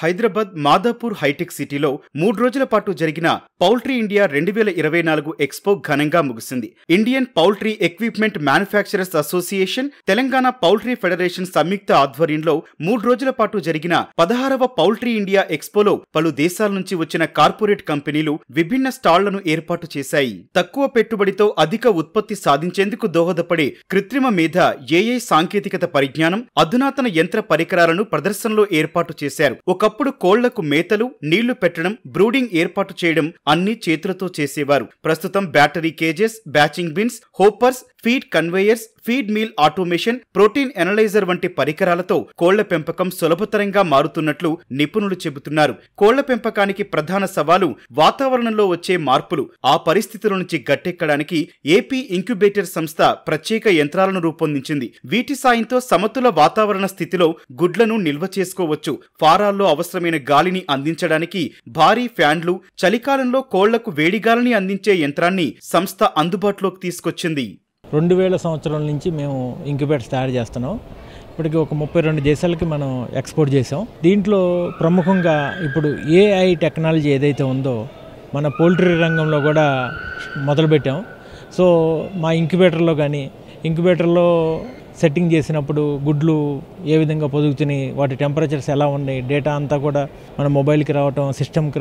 Hyderabad Madhapur hitech సిటీలో 3 రోజుల పాటు జరిగిన పౌల్ట్రీ ఇండియా 2024 ఎక్స్పో ఘనంగా ముగిసింది. Indian poultry equipment manufacturers association, Telangana poultry federation సంయుక్త ఆధ్వర్యంలో 3 రోజుల పాటు జరిగిన 16వ పౌల్ట్రీ ఇండియా ఎక్స్పోలో పలు దేశాల నుంచి వచ్చిన కార్పొరేట్ కంపెనీలు విభిన్న స్టాళ్లను ఏర్పాటు చేశాయి. తక్కువ పెట్టుబడితో అధిక ఉత్పత్తి సాధించేందుకు దోహదపడే కృత్రిమ మేధ, ఏఐ సాంకేతికత పరిజ్ఞానం, అధునాతన యంత్ర పరికరాలను ప్రదర్శనలో ఏర్పాటు చేశారు. ఒకప్పుడు కోళ్లకు మేతలు, నీళ్లు పెట్టడం, బ్రూడింగ్ ఏర్పాటు చేయడం అన్ని చేతులతో చేసేవారు. ప్రస్తుతం battery cages, batching bins, hoppers, feed conveyors, feed meal automation, protein analyser వంటి పరికరాలతో కోళ్ల పెంపకం సులభతరంగా మారుతున్నట్లు నిపుణులు చెబుతున్నారు. కోళ్ల పెంపకానికి ప్రధాన సవాలు వాతావరణంలో వచ్చే మార్పులు. ఆ పరిస్థితుల నుంచి గట్టెక్కడానికి ఏపీ ఇంక్యుబేటర్ సంస్థ ప్రత్యేక యంత్రాలను రూపొందించింది. వీటి సాయంతో సమతుల వాతావరణ స్థితిలో గుడ్లను నిల్వ చేసుకోవచ్చు. ఫారాల్లో అవసరమైన గాలిని అందించడానికి భారీ ఫ్యాన్లు, చలికాలంలో కోళ్లకు వేడిగాలిని అందించే యంత్రాన్ని సంస్థ అందుబాటులోకి తీసుకొచ్చింది. 2000 సంవత్సరం నుంచి మేము ఇంక్యుబేటర్స్ తయారు చేస్తున్నాం. ఇప్పటికి ఒక 32 దేశాలకి మనం ఎక్స్పోర్ట్ చేసాం. దీంట్లో ప్రముఖంగా ఇప్పుడు ఏఐ టెక్నాలజీ ఏదైతే ఉందో మన పౌల్ట్రీ రంగంలో కూడా మొదలుపెట్టాం. సో మా ఇంక్యుబేటర్లో సెట్టింగ్ చేసినప్పుడు గుడ్లు ఏ విధంగా పొదుగుతున్నాయి, వాటి టెంపరేచర్స్ ఎలా ఉన్నాయి, డేటా అంతా కూడా మన మొబైల్కి రావటం, సిస్టమ్కి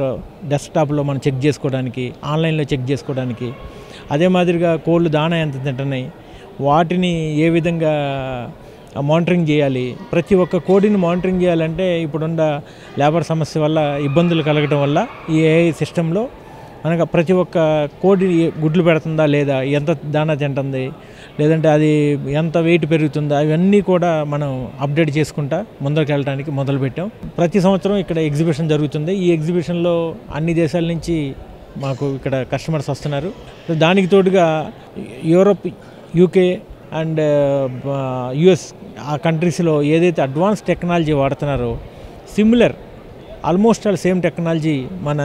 డెస్క్టాప్లో మనం చెక్ చేసుకోవడానికి, ఆన్లైన్లో చెక్ చేసుకోవడానికి, అదే మాదిరిగా కోళ్ళు దాణా ఎంత తింటున్నాయి, వాటిని ఏ విధంగా మానిటరింగ్ చేయాలి. ప్రతి ఒక్క కోడిని మానిటరింగ్ చేయాలంటే ఇప్పుడున్న లేబర్ సమస్య వల్ల ఇబ్బందులు కలగడం వల్ల ఈ ఏఐ సిస్టంలో మనకు ప్రతి ఒక్క కోడి గుడ్లు పెడుతుందా లేదా, ఎంత దాణా తింటుంది, లేదంటే అది ఎంత వెయిట్ పెరుగుతుందా, ఇవన్నీ కూడా మనం అప్డేట్ చేసుకుంటా ముందరికి వెళ్ళడానికి మొదలుపెట్టాం. ప్రతి సంవత్సరం ఇక్కడ ఎగ్జిబిషన్ జరుగుతుంది. ఈ ఎగ్జిబిషన్లో అన్ని దేశాల నుంచి మాకు ఇక్కడ కస్టమర్స్ వస్తున్నారు. దానికి తోడుగా యూరోప్, యూకే అండ్ యుఎస్ ఆ కంట్రీస్లో ఏదైతే అడ్వాన్స్ టెక్నాలజీ వాడుతున్నారో similar almost all same technology మన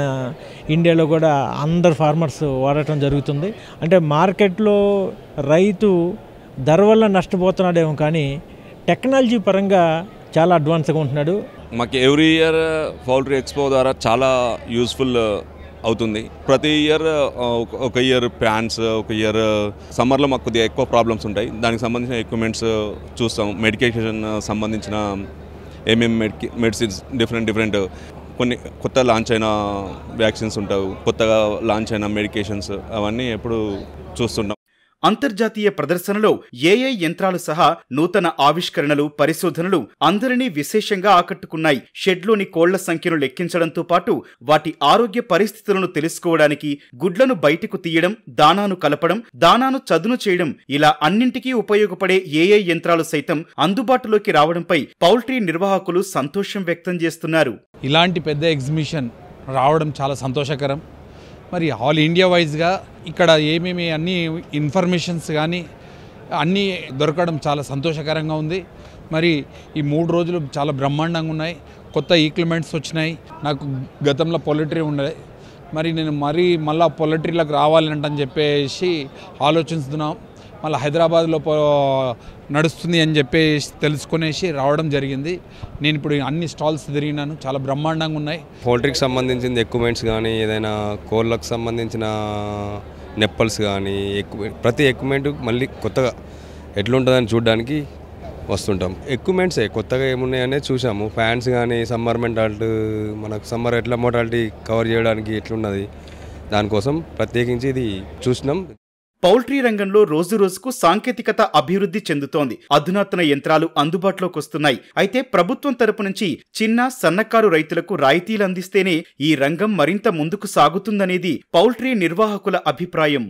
ఇండియాలో కూడా అందరు ఫార్మర్స్ వాడటం జరుగుతుంది. అంటే మార్కెట్లో రైతు ధర వల్ల నష్టపోతున్నాడేమో కానీ టెక్నాలజీ పరంగా చాలా అడ్వాన్స్గా ఉంటున్నాడు. మాకు ఎవ్రీ ఇయర్ పౌల్ట్రీ ఎక్స్పో ద్వారా చాలా యూస్ఫుల్ అవుతుంది. ప్రతి ఇయర్ ఒక ఇయర్ ప్లాన్స్, ఒక ఇయర్ సమ్మర్లో మాకు కొద్దిగా ఎక్కువ ప్రాబ్లమ్స్ ఉంటాయి. దానికి సంబంధించిన ఎక్విప్మెంట్స్ చూస్తాం. మెడికేషన్ సంబంధించిన మెడిసిన్స్ డిఫరెంట్ కొన్ని కొత్త లాంచ్ అయిన వ్యాక్సిన్స్ ఉంటాయి, కొత్తగా లాంచ్ అయిన మెడికేషన్స్, అవన్నీ ఎప్పుడు చూస్తుంటాం. అంతర్జాతీయ ప్రదర్శనలో ఏఐ యంత్రాలు సహా నూతన ఆవిష్కరణలు, పరిశోధనలు అందరినీ విశేషంగా ఆకట్టుకున్నాయి. షెడ్లోని కోళ్ల సంఖ్యను లెక్కించడంతో పాటు వాటి ఆరోగ్య పరిస్థితులను తెలుసుకోవడానికి, గుడ్లను బయటకు తీయడం, దానాను కలపడం, దానాను చదును చేయడం, ఇలా అన్నింటికీ ఉపయోగపడే ఏఐ యంత్రాలు సైతం అందుబాటులోకి రావడంపై పౌల్ట్రీ నిర్వాహకులు సంతోషం వ్యక్తం చేస్తున్నారు. ఇలాంటి పెద్ద ఎగ్జిబిషన్ రావడం చాలా సంతోషకరం. మరి ఆల్ ఇండియా వైజ్గా ఇక్కడ ఏమేమి అన్ని ఇన్ఫర్మేషన్స్ కానీ అన్నీ దొరకడం చాలా సంతోషకరంగా ఉంది. మరి ఈ 3 రోజులు చాలా బ్రహ్మాండంగా ఉన్నాయి. కొత్త ఈక్విప్మెంట్స్ వచ్చినాయి. నాకు గతంలో పౌల్ట్రీ ఉండేది. మరి నేను మళ్ళీ పౌల్ట్రీలకు రావాలంటని చెప్పేసి ఆలోచిస్తున్నాం. మళ్ళీ హైదరాబాద్లో నడుస్తుంది అని చెప్పేసి తెలుసుకునేసి రావడం జరిగింది. నేను ఇప్పుడు అన్ని స్టాల్స్ తిరిగినాను. చాలా బ్రహ్మాండంగా ఉన్నాయి. పౌల్ట్రీకి సంబంధించిన ఎక్విప్మెంట్స్ కానీ, ఏదైనా కోళ్ళకు సంబంధించిన నెప్పల్స్ కానీ, ప్రతి ఎక్విప్మెంట్ మళ్ళీ కొత్తగా ఎట్లుంటుందని చూడడానికి వస్తుంటాం. ఎక్విప్మెంట్సే కొత్తగా ఏమున్నాయనే చూసాము. ఫ్యాన్స్ కానీ, సమ్మర్ మెంటాలిటీ, మనకు సమ్మర్ ఎట్లా మోటాలిటీ కవర్ చేయడానికి ఎట్లున్నది, దానికోసం ప్రత్యేకించి ఇది చూసినాం. పౌల్ట్రీ రంగంలో రోజురోజుకు సాంకేతికత అభివృద్ధి చెందుతోంది. అధునాతన యంత్రాలు అందుబాటులోకి వస్తున్నాయి. అయితే ప్రభుత్వం తరపు నుంచి చిన్న, సన్నకారు రైతులకు రాయితీలు అందిస్తేనే ఈ రంగం మరింత ముందుకు సాగుతుందనేది పౌల్ట్రీ నిర్వాహకుల అభిప్రాయం.